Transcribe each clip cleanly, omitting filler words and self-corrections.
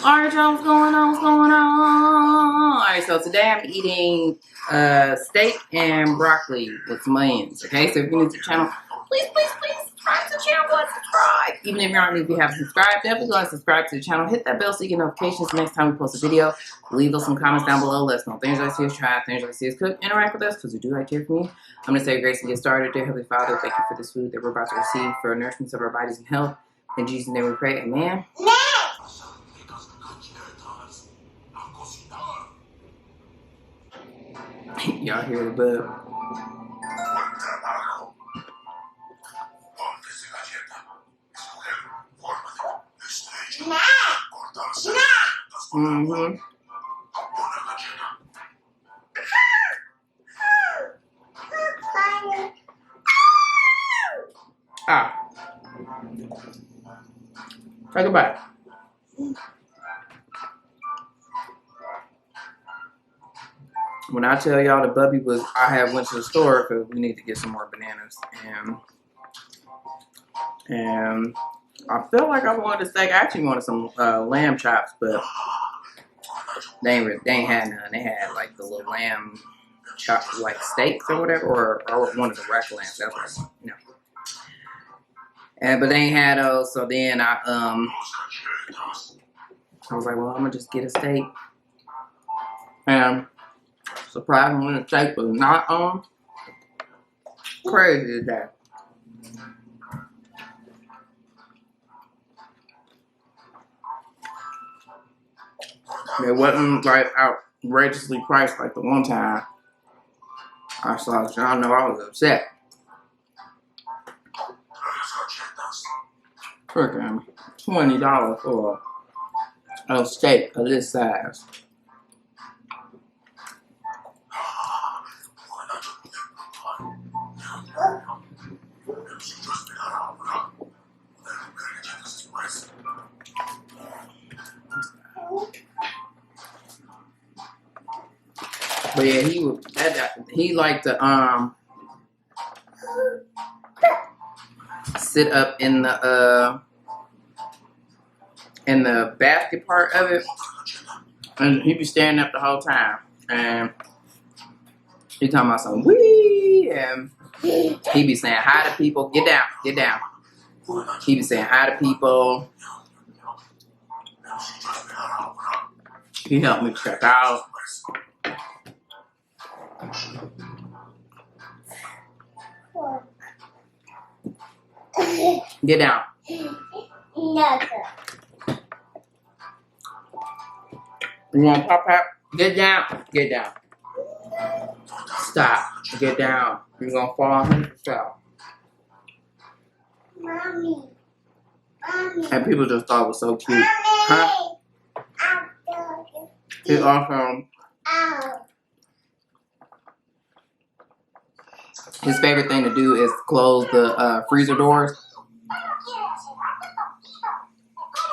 Alright, y'all, what's going on? What's going on? Alright, so today I'm eating steak and broccoli with some onions. Okay, so if you're new to the channel, please subscribe to the channel. Go and subscribe. Even if you haven't subscribed, definitely go and subscribe to the channel. Hit that bell so you get notifications next time we post a video. Leave us some comments down below. Let us know things you like to see us try, things you like to see us cook. Interact with us because we do like to hear from you. I'm going to say grace and get started. Dear Heavenly Father, thank you for this food that we're about to receive for nourishment of our bodies and health. In Jesus' name we pray. Amen. Y'all hear the bug? Mm-hmm. Ah. Take a bite. When I tell y'all the bubby was, I went to the store because we need to get some more bananas, and I felt like I wanted a steak. I actually wanted some lamb chops, but they ain't had none. They had like the little lamb chop, like steaks or whatever, or one of the rack lambs. That's what I want, you know. But they ain't had those, so then I was like, well, I'm gonna just get a steak. And surprisingly, the steak was not crazy today. It wasn't like outrageously priced like the one time I saw it. So I know I was upset. Freaking $20 for a steak of this size. But yeah, he liked to sit up in the basket part of it, and he'd be standing up the whole time, and he talking about some wee, and he be saying hi to people. Get down, get down. He be saying hi to people. He helped me check out. Get down. You want pop pop? Get down. Get down. Stop. Get down. You're gonna fall on yourself. Mommy. And people just thought it was so cute. Huh? He also, his favorite thing to do is close the freezer doors.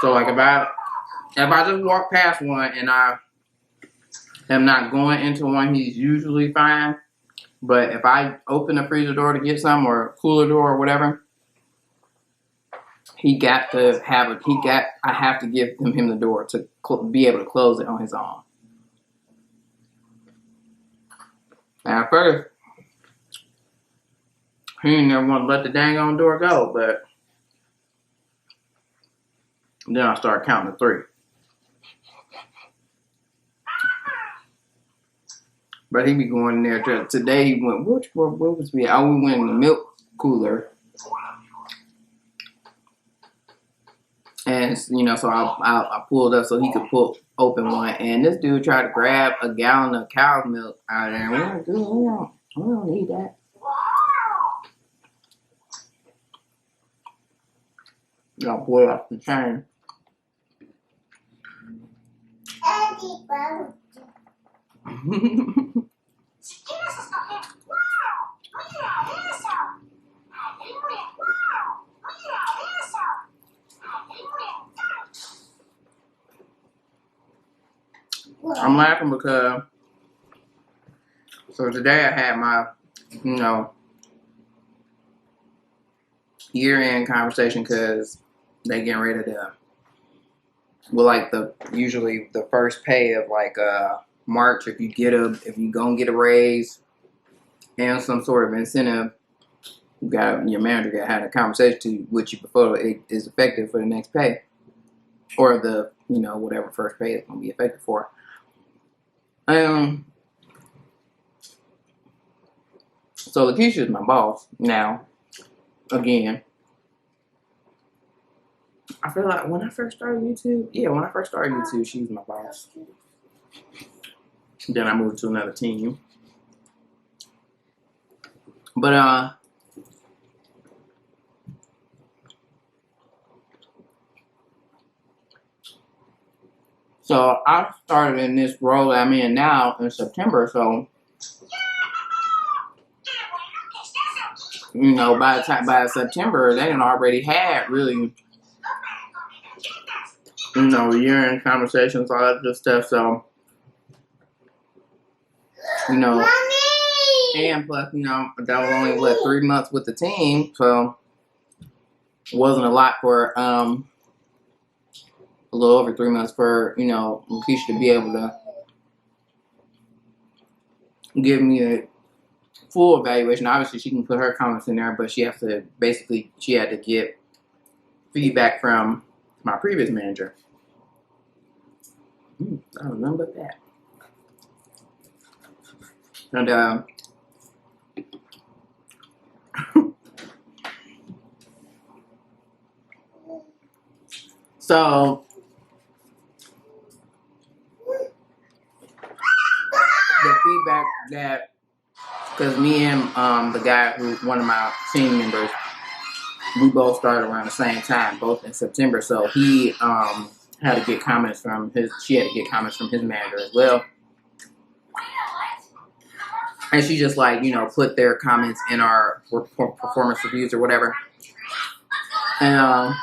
So like if I just walk past one and I am not going into one, he's usually fine. But if I open the freezer door to get some, or cooler door or whatever, I have to give him the door to be able to close it on his own. And at first, he didn't never want to let the dang on door go, but then I started counting to 3. But he be going in there. Today he went, what was we? Oh, we went in the milk cooler. And, you know, so I pulled up so he could open one. And this dude tried to grab a gallon of cow's milk out of there. We don't need that. Y'all pull it off the chain. I'm laughing because, so today I had my, you know, year-end conversation because they getting ready to well, like usually the first pay of like March, if you gonna get a raise and some sort of incentive, your manager got to have a conversation with you before it is effective for the next pay, or the whatever first pay is gonna be effective for. So Lakeisha is my boss now. Again, I feel like when I first started YouTube, she was my boss. Then I moved to another team. But so I started in this role that I'm in now in September. So by September, they had already had really year-end conversations, all that good stuff. So Mommy! And plus that was only 3 months with the team, so it wasn't a lot for a little over 3 months for Lakeisha to be able to give me a full evaluation. Obviously, she can put her comments in there, but she had to get feedback from my previous manager. I remember that. And so the feedback that, because me and the guy who's one of my team members, we both started around the same time, both in September. So he had to get comments from she had to get comments from his manager as well. And she just put their comments in our performance reviews or whatever. And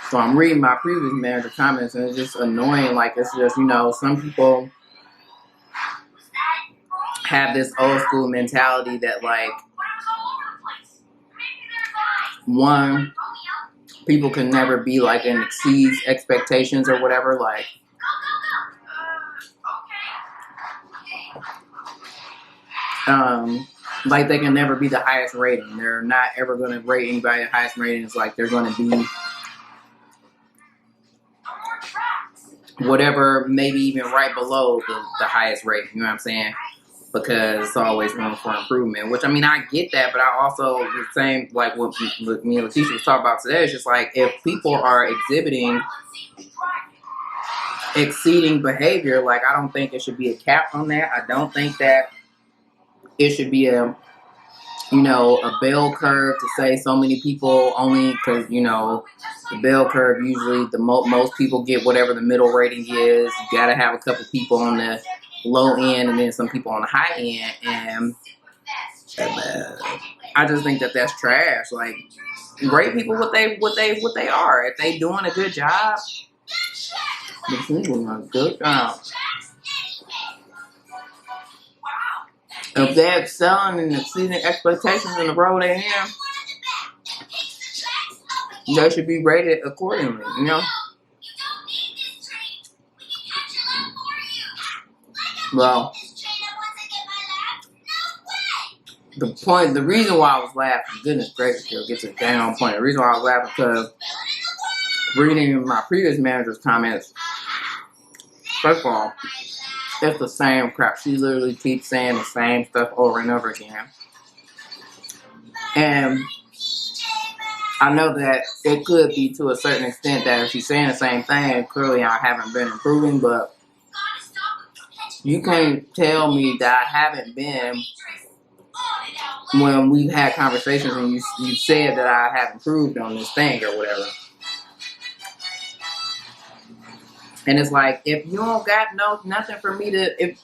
so I'm reading my previous manager comments, and it's just annoying. Like, it's just, some people have this old school mentality that one, people can never be and exceeds expectations or whatever. They can never be the highest rating. They're not ever going to rate anybody the highest rating. It's they're going to be whatever, maybe even right below the highest rating. You know what I'm saying? Because it's always room for improvement. Which, I get that, but I also, the same, what me and Lakeisha was talking about today, it's just if people are exhibiting exceeding behavior, I don't think it should be a cap on that. I don't think that it should be a bell curve to say so many people only, because, the bell curve, usually most people get whatever the middle rating is. You got to have a couple people on the low end and then some people on the high end. And I just think that that's trash. Rate people what they are. If they doing a good job, they're doing a good job. If they're excelling and exceeding expectations in the role they're in, they should be rated accordingly, Well, the reason why I was laughing, goodness gracious, girl, get to the damn point. The reason why I was laughing because reading my previous manager's comments, first of all, it's the same crap. She literally keeps saying the same stuff over and over again. And I know that it could be to a certain extent that if she's saying the same thing, clearly I haven't been improving, but you can't tell me that I haven't been when we've had conversations and you said that I have improved on this thing or whatever. And it's if you don't got nothing for me to,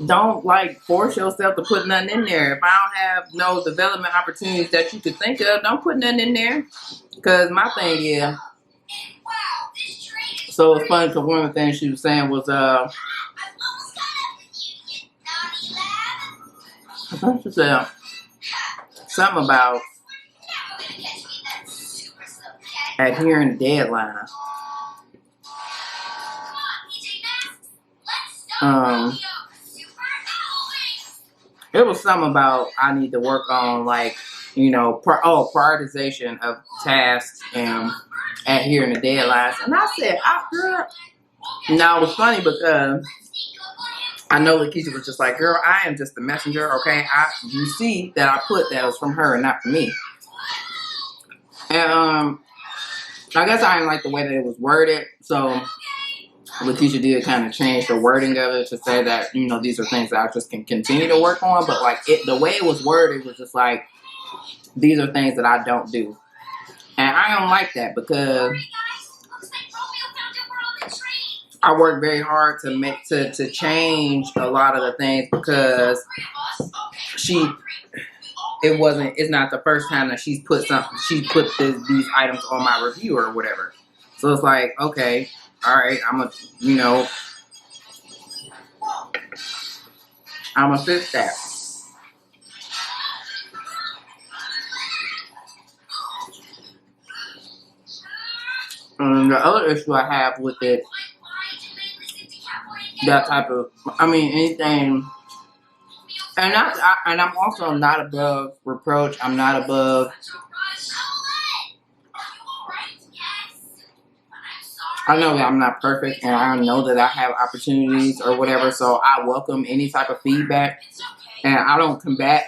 don't force yourself to put nothing in there. If I don't have no development opportunities that you could think of, don't put nothing in there. Because my thing is, so it's funny because one of the things she was saying was, I think she said something about adhering to deadlines. It was something about I need to work on, like, you know, prioritization of tasks and adhering to deadlines. And I said, girl. Now it was funny because I know Lakeisha was just like, girl, I am just the messenger, okay? You see that I put that was from her and not from me. And I guess I didn't like the way that it was worded, so Lakeisha did kind of change the wording of it to say that, you know, these are things that I just can continue to work on. But like the way it was worded was just like, these are things that I don't do. And I don't like that because I work very hard to change a lot of the things because it's not the first time that she's put these items on my review or whatever. So it's like, okay, all right, I'm gonna fix that. And the other issue I have with it, that type of, anything, and I'm also not above reproach. I'm not above. I know that I'm not perfect, and I know that I have opportunities or whatever, so I welcome any type of feedback, and I don't combat.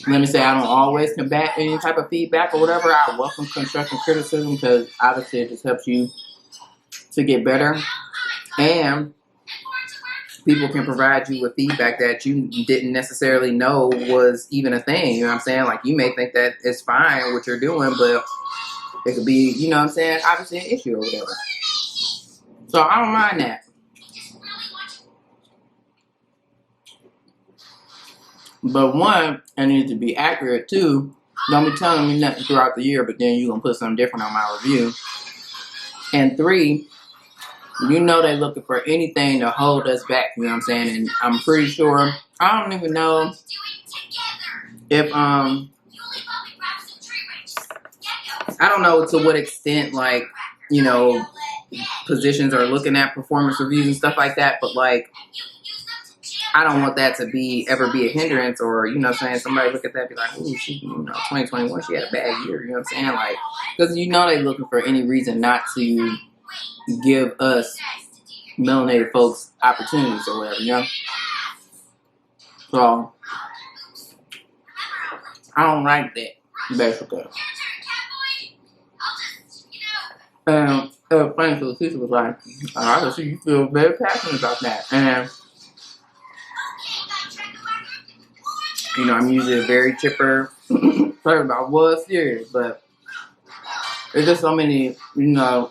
Let me say I don't always combat any type of feedback or whatever. I welcome constructive criticism because obviously it just helps you to get better, and people can provide you with feedback that you didn't necessarily know was even a thing. You know what I'm saying? Like, you may think that it's fine what you're doing, but it could be, you know what I'm saying, obviously an issue or whatever. So I don't mind that. But one, I need to be accurate. Two, don't be telling me nothing throughout the year, but then you're going to put something different on my review. And three, you know they're looking for anything to hold us back, you know what I'm saying? And I'm pretty sure, I don't even know if, I don't know to what extent, like, you know, positions are looking at performance reviews and stuff like that, but like, I don't want that to ever be a hindrance, or, you know what I'm saying, somebody look at that and be like, ooh, she, you know, 2021, she had a bad year, you know what I'm saying? Like, because you know they're looking for any reason not to give us melanated folks opportunities or whatever, you know? So, I don't like that, basically. And it was funny, so the teacher was like, I can see you feel very passionate about that. And, you know, I'm usually a very chipper person, but I was serious, but there's just so many, you know,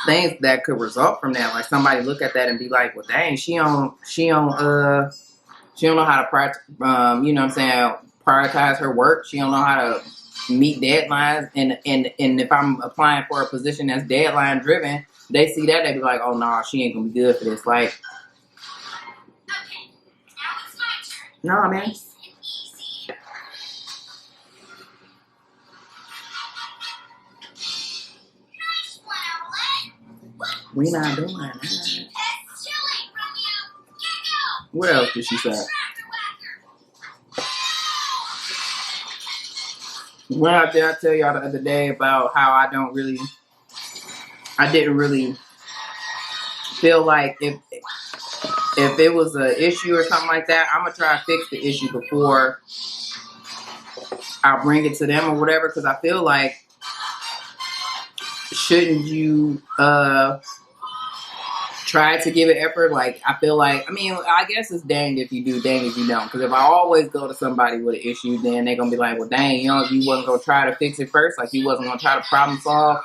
things that could result from that. Like, somebody look at that and be like, well, dang, she don't know how to you know what I'm saying, prioritize her work. She don't know how to meet deadlines. And if I'm applying for a position that's deadline driven, they see that, they be like, oh no, she ain't gonna be good for this. Like, no, man. We not doing that. What else did she say? Well, did I tell y'all the other day about how I didn't really feel like if it was an issue or something like that, I'm gonna try to fix the issue before I bring it to them or whatever, because I feel like, shouldn't you try to give it effort? Like, I feel like, I guess it's dang if you do, dang if you don't. Because if I always go to somebody with an issue, then they're going to be like, well, dang, you know, if you wasn't going to try to fix it first, like you wasn't going to try to problem solve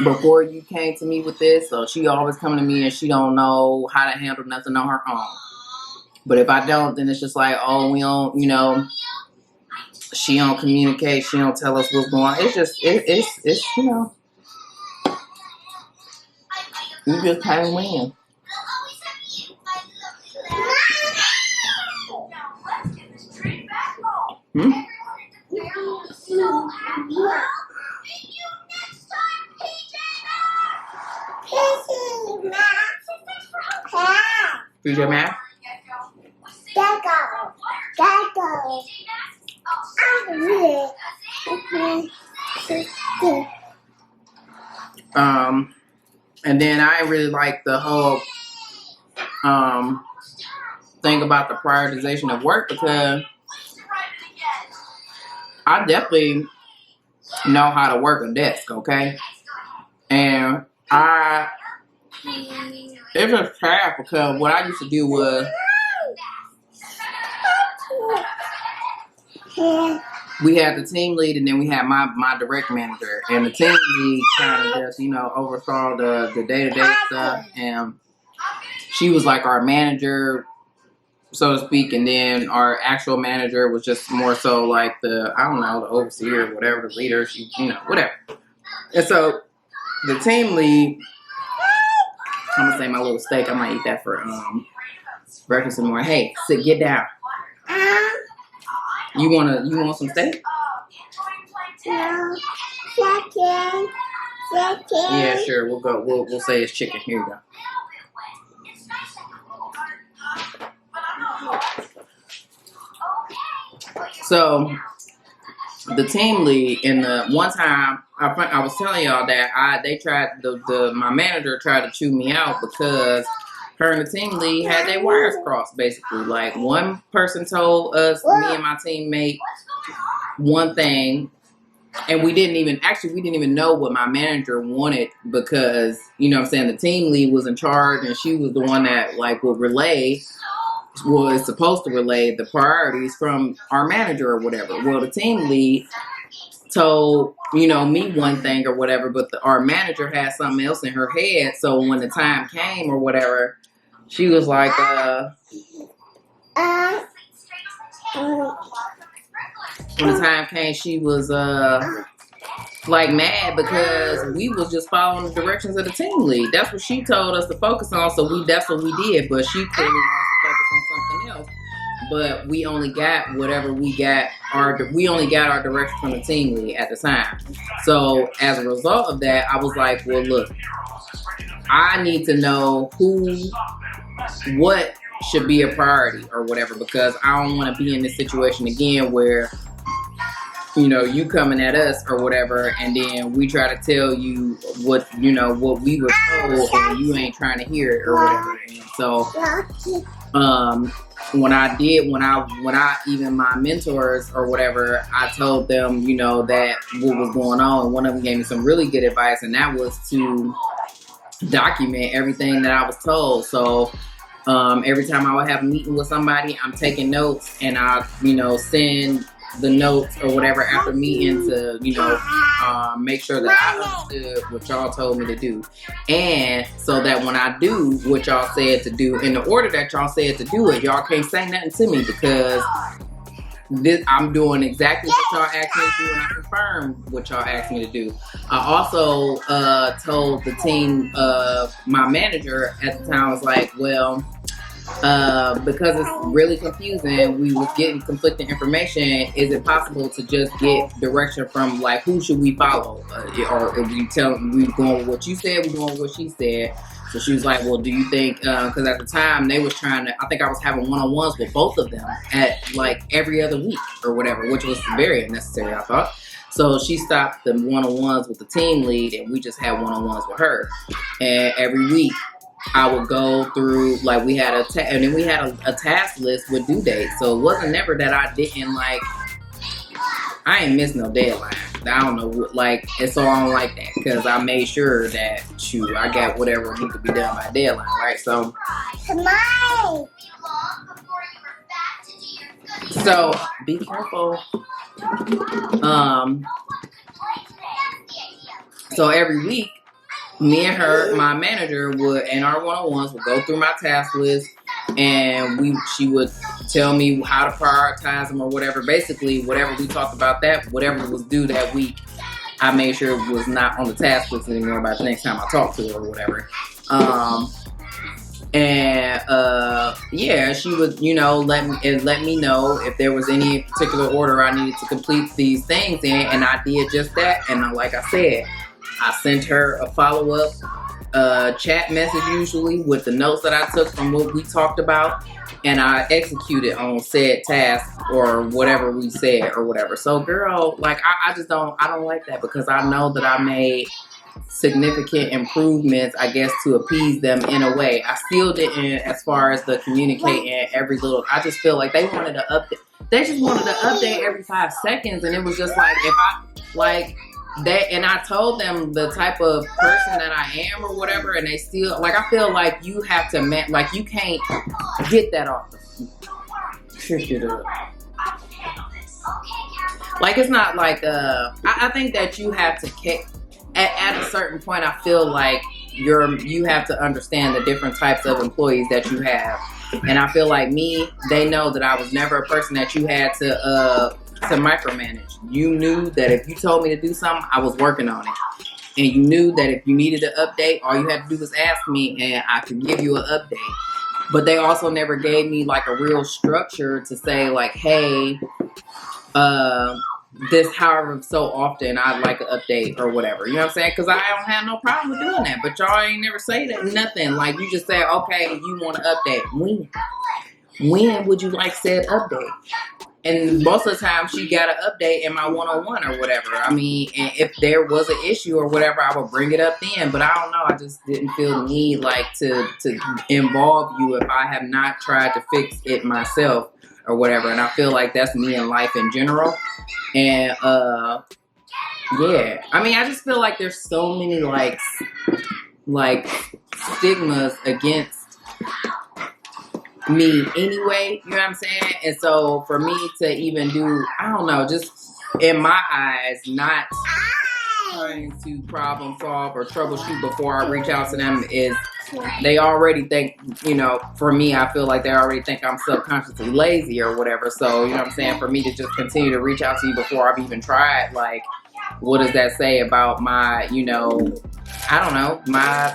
before you came to me with this. So she always coming to me and she don't know how to handle nothing on her own. But if I don't, then it's just like, oh, we don't, you know, she don't communicate, she don't tell us what's going on. It's just, it's you know, you just can't win. PJ Masks? And then I really like the whole thing about the prioritization of work, because I definitely know how to work a desk, okay? And it's just sad because what I used to do was we had the team lead, and then we had my direct manager, and the team lead kind of just, oversaw the day-to-day stuff, and she was like our manager, so to speak, and then our actual manager was just more so like the overseer, whatever, the leader, whatever. And so the team lead, I'm gonna say my little steak, I might eat that for breakfast in the morning. Hey, get down. You want some steak? No. Chicken. Yeah, sure. We'll go. We'll say it's chicken. Here you go. So the team lead, in the one time I was telling y'all that my manager tried to chew me out because her and the team lead had their wires crossed, basically. Like, one person told us, me and my teammate, one thing, and we didn't even know what my manager wanted, because, the team lead was in charge, and she was the one that, like, was supposed to relay the priorities from our manager or whatever. Well, the team lead told, me one thing or whatever, but our manager had something else in her head. So when the time came or whatever, she was like, when the time came, she was like mad because we was just following the directions of the team lead. That's what she told us to focus on, so that's what we did. But she clearly wants to focus on something else. But we only got whatever we only got our direction from the team lead at the time. So as a result of that, I was like, well, look, I need to know what should be a priority or whatever, because I don't want to be in this situation again where, you coming at us or whatever, and then we try to tell you what we were told, and you ain't trying to hear it or whatever. And so, when even my mentors or whatever, I told them, that what was going on, and one of them gave me some really good advice, and that was to document everything that I was told. So, every time I would have a meeting with somebody, I'm taking notes, and I, send the notes or whatever after meeting to, make sure that I understood what y'all told me to do. And so that when I do what y'all said to do, in the order that y'all said to do it, y'all can't say nothing to me, because I'm doing exactly what y'all asked me to do, and I confirmed what y'all asked me to do. I also told the team, my manager at the time was like, well, because it's really confusing, we was getting conflicting information, is it possible to just get direction from, like, who should we follow? Or if you tell me we going with what you said, we going with what she said. So she was like, well, do you think, because at the time they was trying to, I think I was having one-on-ones with both of them at like every other week or whatever, which was very unnecessary, I thought. So she stopped the one-on-ones with the team lead, and we just had one-on-ones with her. And every week I would go through, like, we had and then we had a task list with due dates. So it wasn't never that I didn't, like, I ain't missed no deadline. I don't know, like, and so I don't like that, because I made sure that, I got whatever needs to be done by deadline, right? So, be careful. So every week, me and her, my manager, and our one-on-ones would go through my task list, and she would tell me how to prioritize them or whatever. Basically, whatever we talked about, whatever was due that week, I made sure it was not on the task list anymore by the next time I talked to her or whatever. And yeah, she would, you know, let me know if there was any particular order I needed to complete these things in, and I did just that. And like I said, I sent her a follow-up chat message, usually with the notes that I took from what we talked about, and I executed on said task or whatever we said or whatever. So girl, like I just don't like that, because I know that I made significant improvements, I guess, to appease them in a way. I still didn't, as far as the communicating every little, I just feel like they wanted to update. They just wanted to update every 5 seconds, and it was just like, if I, like, that, and I told them the type of person that I am or whatever, and they still, like, I feel like you have to, like, you can't get that off the like, it's not like, I think that you have to, at a certain point, I feel like you have to understand the different types of employees that you have. And I feel like they know that I was never a person that you had to micromanage. You knew that if you told me to do something, I was working on it. And you knew that if you needed an update, all you had to do was ask me and I could give you an update. But they also never gave me like a real structure to say like, hey, this however so often I'd like an update or whatever. You know what I'm saying? Because I don't have no problem with doing that. But y'all ain't never say that, nothing. Like, you just say, okay, you want an update. When would you like said update? And most of the time, she got an update in my one-on-one or whatever. I mean, and if there was an issue or whatever, I would bring it up then. But I don't know. I just didn't feel the need, like, to involve you if I have not tried to fix it myself or whatever. And I feel like that's me in life in general. And, yeah. I mean, I just feel like there's so many, like stigmas against me anyway, you know what I'm saying? And so for me to even do, I don't know, just in my eyes, not trying to problem solve or troubleshoot before I reach out to them is, they already think, you know, for me, I feel like they already think I'm subconsciously lazy or whatever. So, you know what I'm saying? For me to just continue to reach out to you before I've even tried, like, what does that say about my, you know, I don't know,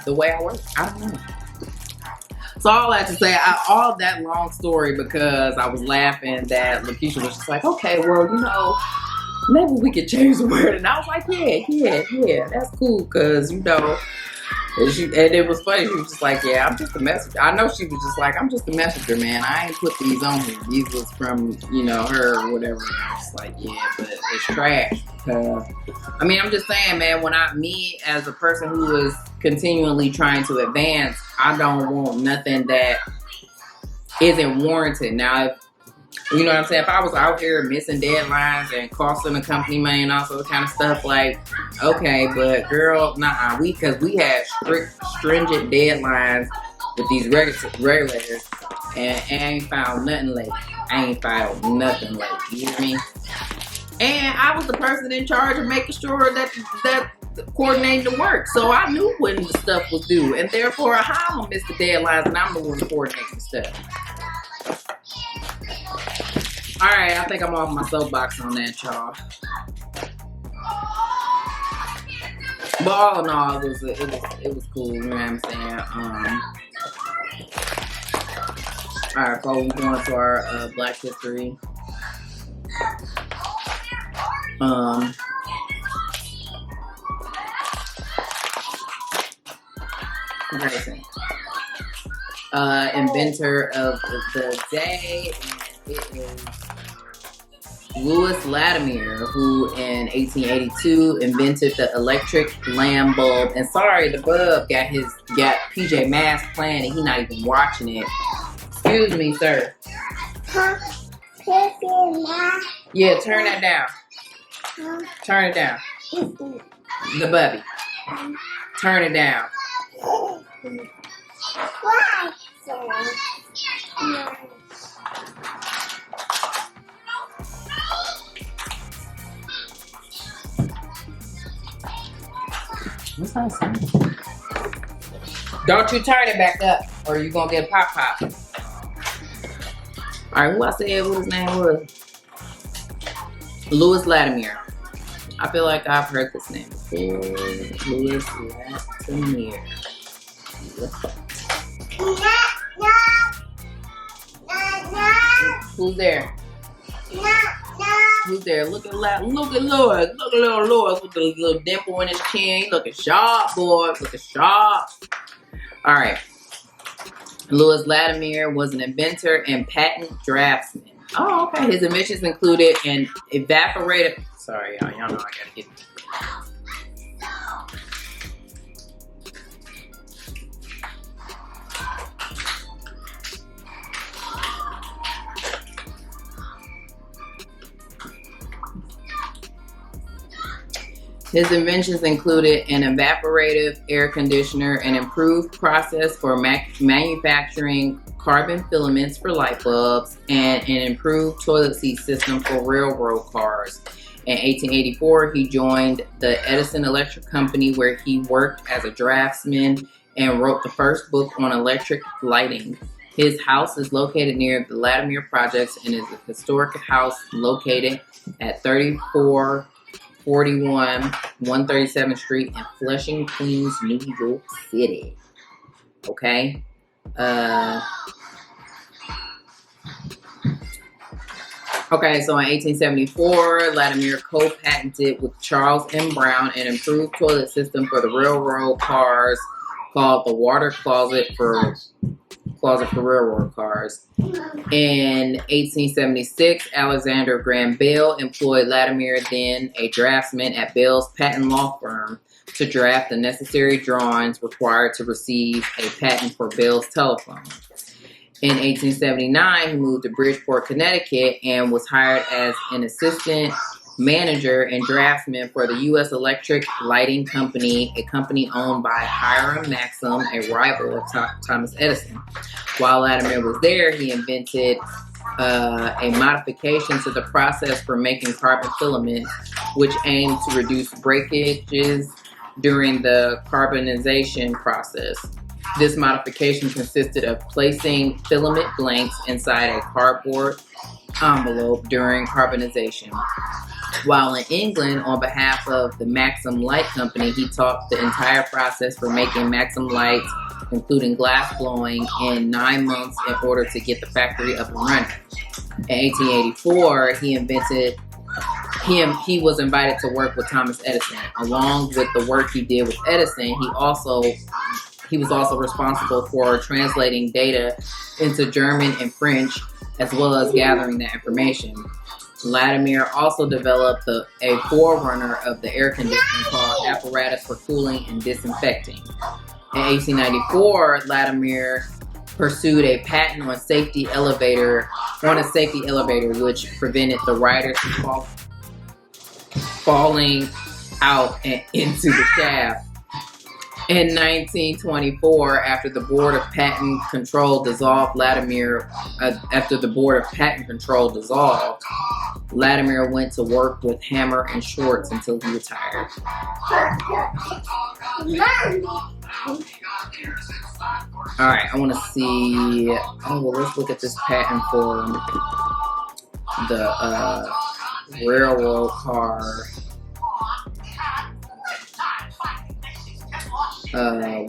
the way I work? I don't know. So all that to say, all that long story, because I was laughing that Lakeisha was just like, okay, well, you know, maybe we could change the word. And I was like, yeah, that's cool, because, you know, and it was funny. She was just like, yeah, I'm just a messenger. I know she was just like, I'm just a messenger, man. I ain't put these on here. These was from, you know, her or whatever. And I was like, yeah, but it's trash. I mean, I'm just saying, man, me as a person who is continually trying to advance, I don't want nothing that isn't warranted. Now, if, you know what I'm saying? If I was out here missing deadlines and costing the company money and all sorts of kind of stuff, like, okay, but girl, nah, because we had stringent deadlines with these regulators, and I ain't found nothing late. I ain't filed nothing late. You know what I mean? And I was the person in charge of making sure that coordinating the work. So I knew when the stuff was due, and therefore how I'm gonna miss the deadlines and I'm the one coordinating the stuff. All right, I think I'm off my soapbox on that, y'all. But all in all, it was cool. You know what I'm saying? All right, so we're going to our Black History. Inventor of the day, and it is Louis Latimer, who in 1882 invented the electric lamp bulb. And sorry, the bulb got PJ Masks playing and he not even watching it. Excuse me, sir. Yeah, turn that down. Turn it down. The bubby. Turn it down. Why? What's that sound? Don't you turn it back up, or you gonna get a pop. All right, who I said what his name was? Louis Latimer. I feel like I've heard this name before. Louis Latimer. Who's there? No. Who's there? Look at Lewis. Look at little Lewis with the little dimple in his chin. Looking sharp, boy. Looking sharp. All right. Louis Latimer was an inventor and patent draftsman. Oh, okay. His inventions included an evaporated. Sorry, y'all. Y'all know I gotta get. His inventions included an evaporative air conditioner, an improved process for manufacturing carbon filaments for light bulbs, and an improved toilet seat system for railroad cars. In 1884, he joined the Edison Electric Company, where he worked as a draftsman and wrote the first book on electric lighting. His house is located near the Latimer Projects and is a historic house located at 3441 137th Street in Flushing, Queens, New York City. Okay. Okay, so in 1874, Latimer co-patented with Charles M. Brown an improved toilet system for the railroad cars called the water closet for railroad cars. In 1876, Alexander Graham Bell employed Latimer, then a draftsman at Bell's patent law firm, to draft the necessary drawings required to receive a patent for Bell's telephone. In 1879, he moved to Bridgeport, Connecticut, and was hired as an assistant manager and draftsman for the U.S. Electric Lighting Company, a company owned by Hiram Maxim, a rival of Thomas Edison. While Latimer was there, he invented a modification to the process for making carbon filaments, which aimed to reduce breakages during the carbonization process. This modification consisted of placing filament blanks inside a cardboard envelope during carbonization. While in England, on behalf of the Maxim Light Company, he taught the entire process for making Maxim lights, including glass blowing, in 9 months in order to get the factory up and running. In 1884, he was invited to work with Thomas Edison. Along with the work he did with Edison, he was also responsible for translating data into German and French, as well as gathering that information. Latimer also developed a forerunner of the air conditioning called apparatus for cooling and disinfecting. In 1894, Latimer pursued a patent on a safety elevator, which prevented the riders from falling out and into the shaft. In 1924, after the Board of Patent Control dissolved, Latimer went to work with Hammer and Schwartz until he retired. All right, I want to see. Oh, well, let's look at this patent for the railroad car.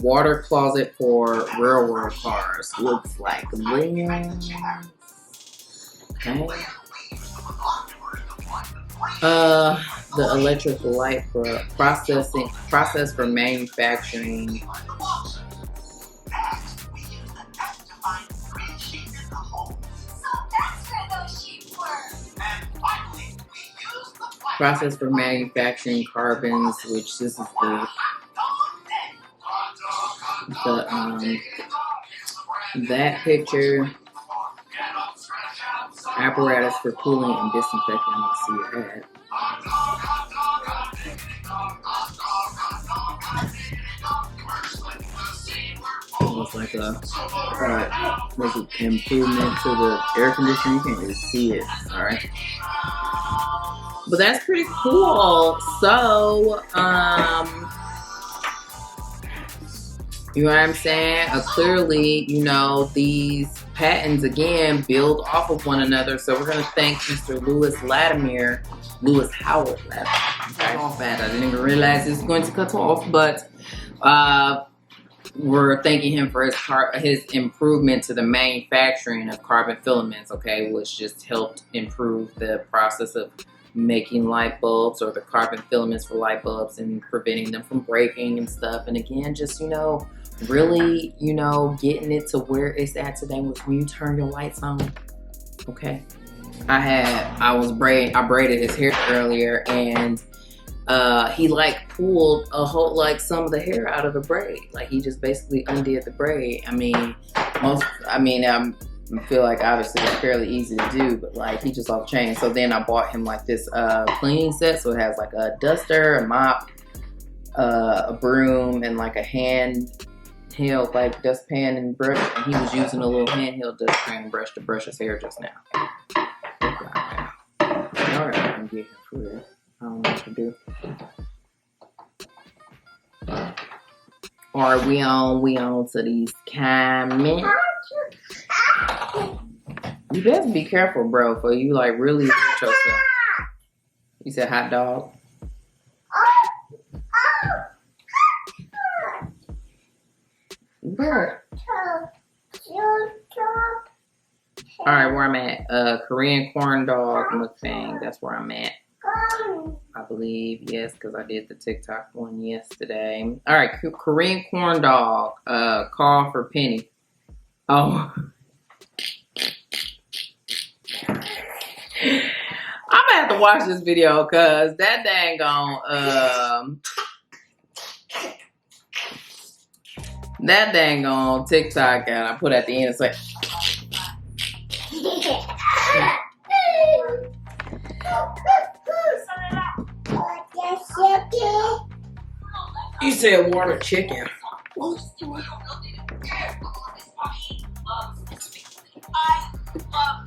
Water closet for railroad cars. Looks like this. Okay. The electric light for process for manufacturing. Process for manufacturing carbons, which this is that picture. Apparatus for cooling and disinfecting. Let's see that. Looks like an improvement to the air conditioning. You can't really see it. All right. But that's pretty cool. So, you know what I'm saying? Clearly, these patents, again, build off of one another. So we're going to thank Mr. Louis Howard Latimer. Okay. I didn't even realize this was going to cut off, but we're thanking him for his improvement to the manufacturing of carbon filaments, okay, which just helped improve the process of making light bulbs, or the carbon filaments for light bulbs, and preventing them from breaking and stuff. And again, just, you know, really, you know, getting it to where it's at today, which when you turn your lights on, okay. I braided his hair earlier, and he like pulled a whole, like some of the hair out of the braid. Like he just basically undid the braid. I feel like obviously it's fairly easy to do, but like he just off chain. So then I bought him like this cleaning set. So it has like a duster, a mop, a broom, and like a handheld like dustpan and brush. And he was using a little handheld dustpan and brush to brush his hair just now. Alright, I'm getting for this. I don't know what to do. Or we on to these comments. You better be careful, bro, for you like really hurt yourself. You said hot dog. Bro. Alright, where I'm at. Korean corn dog mukbang. That's where I'm at. I believe, yes, because I did the TikTok one yesterday. Alright, Korean corn dog. Call for Penny. Oh. I'm gonna have to watch this video because that dang on TikTok, and I put at the end, it's like you said water chicken. I love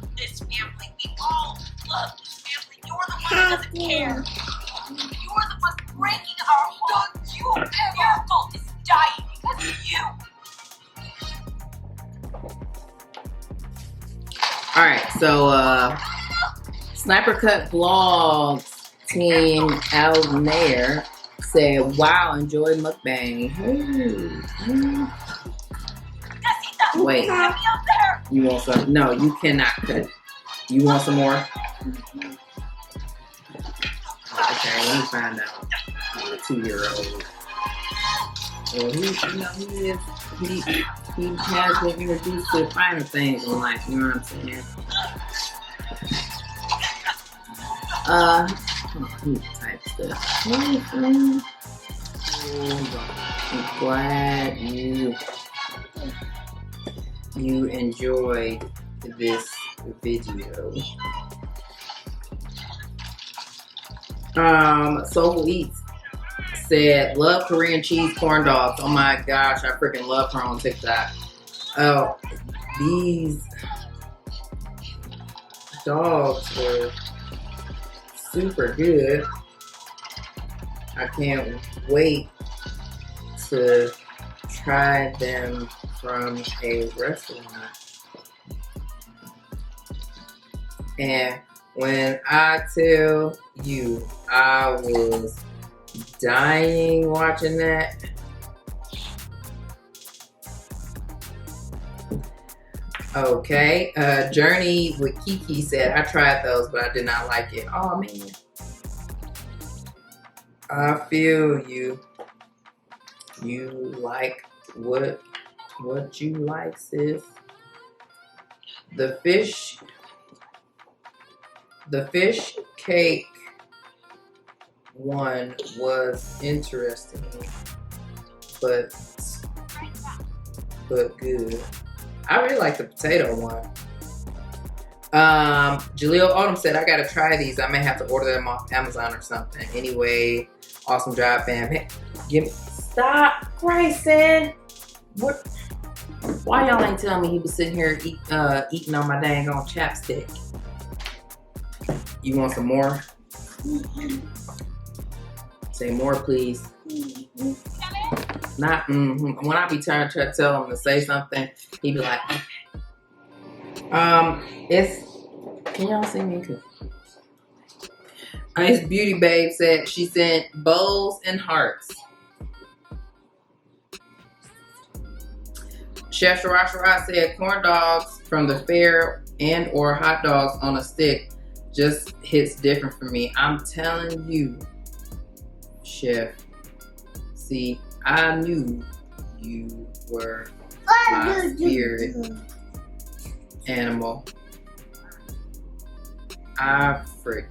this family. We all love this family. You're the one who doesn't care. You're the one breaking our home. Your fault is dying because of you. Alright, so Sniper Cut Vlogs team Alnair said, wow, enjoyed mukbang. Hey. Wait. Get me up there. You want some? No, you cannot cut. You want some more? Okay, let me find out. The 2-year-old. Well, he has been introduced to finer things in life. You know what I'm saying? Type stuff. Hey, friend. I'm glad you enjoyed this video. Soulful Eats said, love Korean cheese corn dogs. Oh my gosh, I freaking love her on TikTok. Oh, these dogs were super good. I can't wait to try them from a restaurant. And when I tell you I was dying watching that, okay. Journey with Kiki said, I tried those, but I did not like it. Oh man. I feel you. You like what you like, sis. The fish cake one was interesting, but good. I really like the potato one. Jaleel Odom said, I gotta try these. I may have to order them off Amazon or something. Anyway, awesome job, fam. Hey, stop, Grayson. What? Why y'all ain't telling me he was sitting here eating on my dang on chapstick? You want some more? Say more, please. Not when I be trying to tell him to say something, he be like, can y'all see me? It's Beauty Babe said she sent bows and hearts. Chef Shara said corn dogs from the fair and or hot dogs on a stick just hits different for me. I'm telling you, Chef. See, I knew you were my spirit animal. I freaking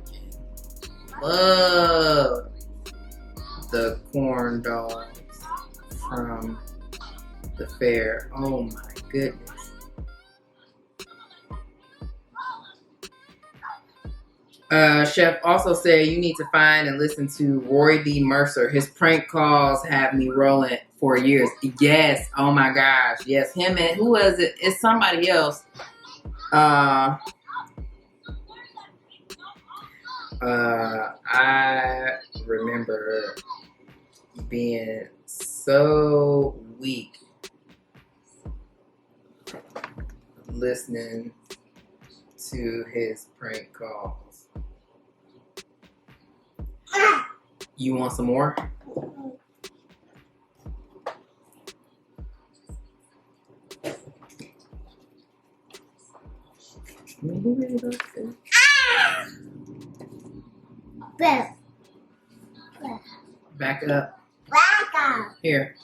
love the corn dogs from the fair. Oh my goodness. Chef also said you need to find and listen to Roy D. Mercer. His prank calls have me rolling for years. Yes. Oh my gosh. Yes. Him and who was it? It's somebody else. I remember being so weak listening to his prank calls. You want some more? Back up. Here.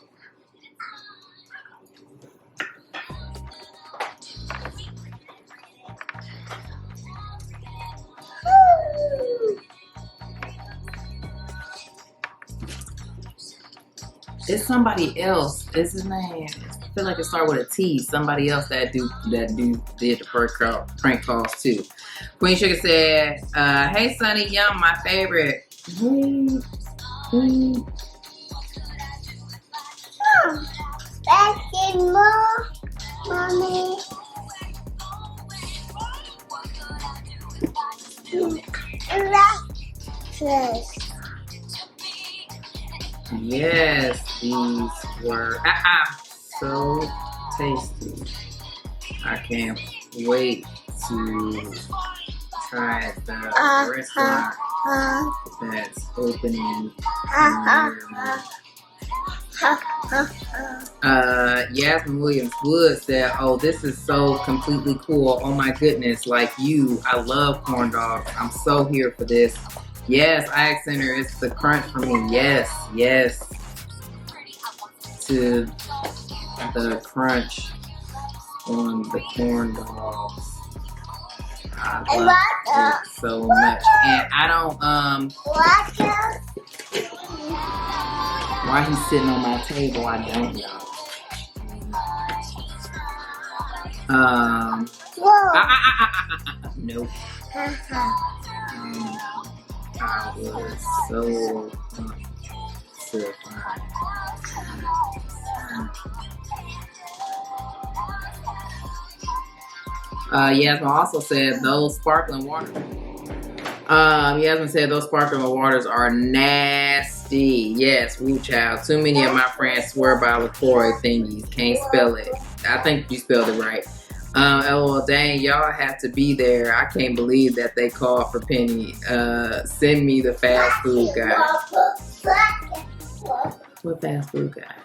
It's somebody else. It's his name. I feel like it started with a T. Somebody else that did the prank calls too. Queen Sugar said, "Hey Sunny, Yum, my favorite." Hey. Back in more, mommy. Yes, these were so tasty. I can't wait to try the restaurant that's opening near me. Yasmin Williams Wood said, "Oh, this is so completely cool. Oh my goodness, like you, I love corn dogs. I'm so here for this." Yes, I asked her, it's the crunch for me. Yes. To the crunch on the corn dogs. I love it so much. And I don't, why he's sitting on my table, I don't know. Nope. I was so to find. Yasmin also said those sparkling waters. Yasmin said those sparkling waters are nasty. Yes, woo child. Too many of my friends swear by LaCroix thingies. Can't spell it. I think you spelled it right. LOL, dang, y'all have to be there. I can't believe that they called for Penny. Send me the fast food guy. What fast food guy?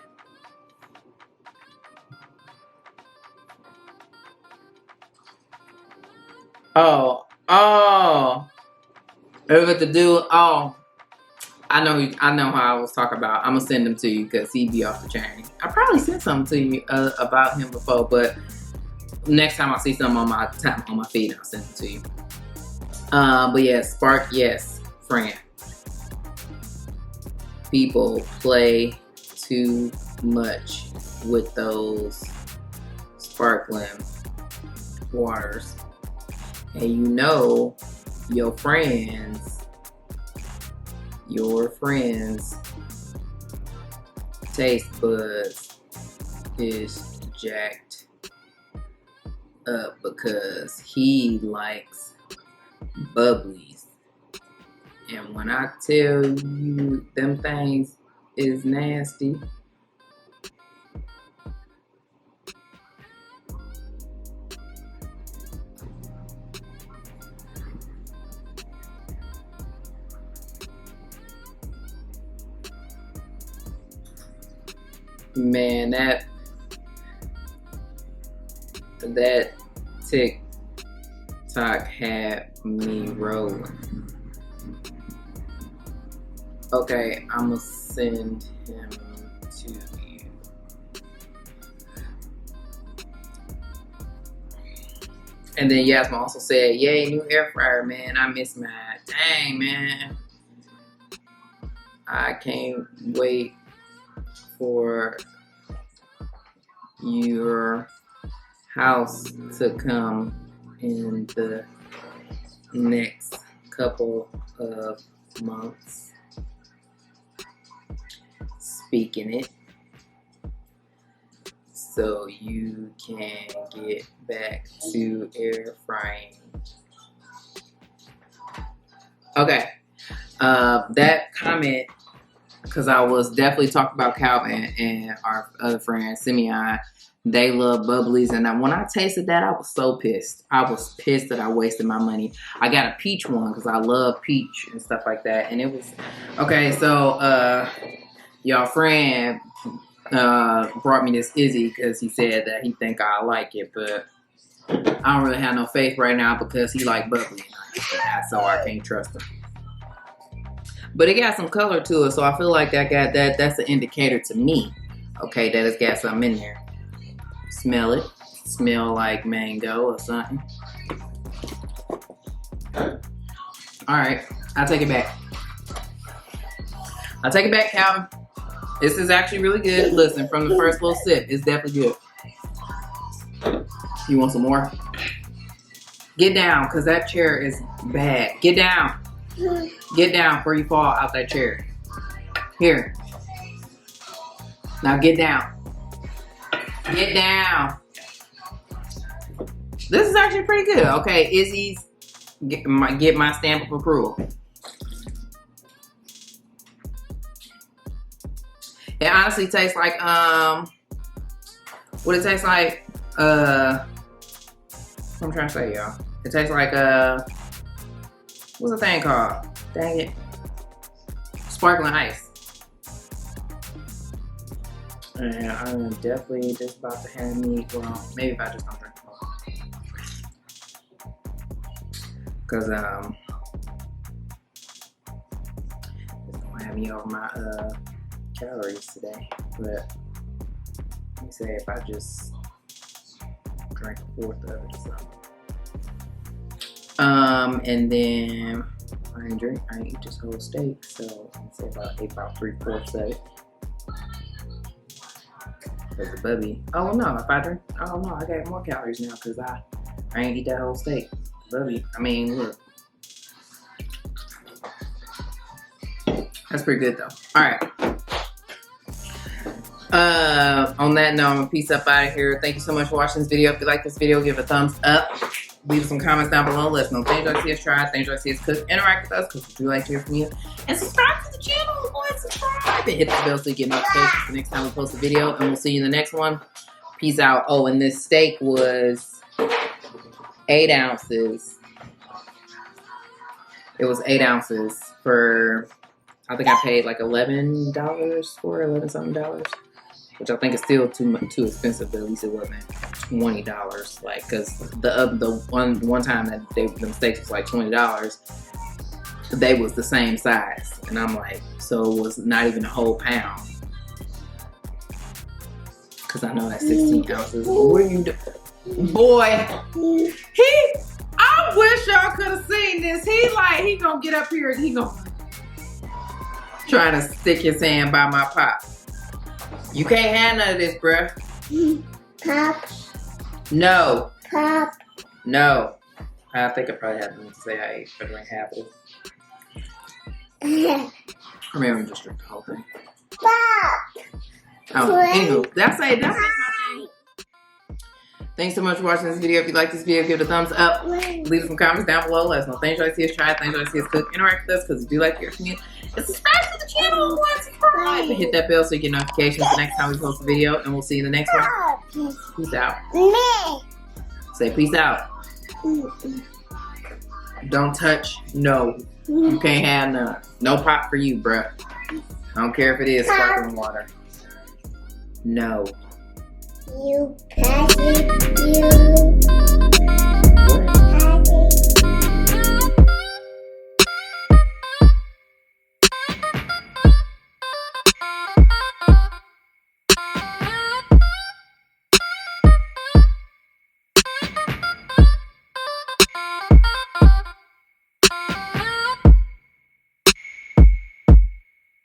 Oh. It was the dude. Oh, I know how I was talking about. I'm gonna send him to you because he be off the chain. I probably sent something to you about him before, but next time I see something on my feed, I'll send it to you. But yeah, Spark, yes, Fran. People play too much with those sparkling waters. And you know your friends taste buds is jacked up because he likes bubblies. And when I tell you them things is nasty, man, that TikTok had me rolling. Okay, I'm gonna send him to you. And then Yasmin also said, yay, new air fryer, man. I miss mine. Dang, man. I can't wait for your house to come in the next couple of months. Speaking it, so you can get back to air frying. Okay, that comment, because I was definitely talking about Calvin and our other friend Simeon. They love bubblies, and when I tasted that, I was so pissed. I was pissed that I wasted my money. I got a peach one because I love peach and stuff like that, and it was okay. So, y'all friend brought me this Izzy because he said that he think I like it, but I don't really have no faith right now because he like bubbly, so I can't trust him. But it got some color to it, so I feel like that's an indicator to me, okay, that it's got something in there. Smell it. Smell like mango or something. Alright, I'll take it back. I'll take it back, Calvin. This is actually really good. Listen, from the first little sip, it's definitely good. You want some more? Get down, because that chair is bad. Get down. Get down before you fall out that chair. Here. Now get down. Get down. This is actually pretty good. Okay, Izzy's get my stamp of approval. It honestly tastes like what it tastes like. What I'm trying to say, y'all. It tastes like what's the thing called? Dang it. Sparkling ice. And I'm definitely just about to have me, well, maybe if I just don't drink it. Because it's gonna have me over my calories today. But let me say if I just drink a fourth of it or something. And then I ain't eat this whole steak, so let's say about 3/4 of it. Cause the bubby. Oh no, if I drink, oh no, I got more calories now because I ain't eat that whole steak. Bubby, I mean, look. That's pretty good though. All right. On that note, I'm gonna peace up out of here. Thank you so much for watching this video. If you like this video, give it a thumbs up. Leave some comments down below. Let us know things you like to see us try, things you like to see us cook. Interact with us because we do like to hear from you. And subscribe to the channel. Go ahead and subscribe. And hit the bell so you get notifications the next time we post a video. And we'll see you in the next one. Peace out. Oh, and this steak was 8 ounces. It was 8 ounces for, I think I paid like $11 for it, $11 something. Which I think is still too expensive, but at least it wasn't $20. Like, cause the one time that the steaks was like $20, they was the same size, and I'm like, so it was not even a whole pound. Cause I know that's 16 ounces. What are you doing, boy? I wish y'all could have seen this. He gonna get up here and he gonna trying to stick his hand by my pop. You can't have none of this, bruh. Pop. No. Pop. No. I think I probably have to say I ate for like half of it. Or maybe I'm just drink the whole thing. Pop. Oh, anywho, that's my thing. Thanks so much for watching this video. If you like this video, give it a thumbs up. Leave some comments down below. Let us know things you like to see us try, things you like to see us cook. Interact with us because we do like to hear from you. And subscribe to the channel. Subscribe. And hit that bell so you get notifications the next time we post a video. And we'll see you in the next one. Peace out. Say peace out. Don't touch. No. You can't have none. No pop for you, bruh. I don't care if it is sparkling water. No. You pass it, you.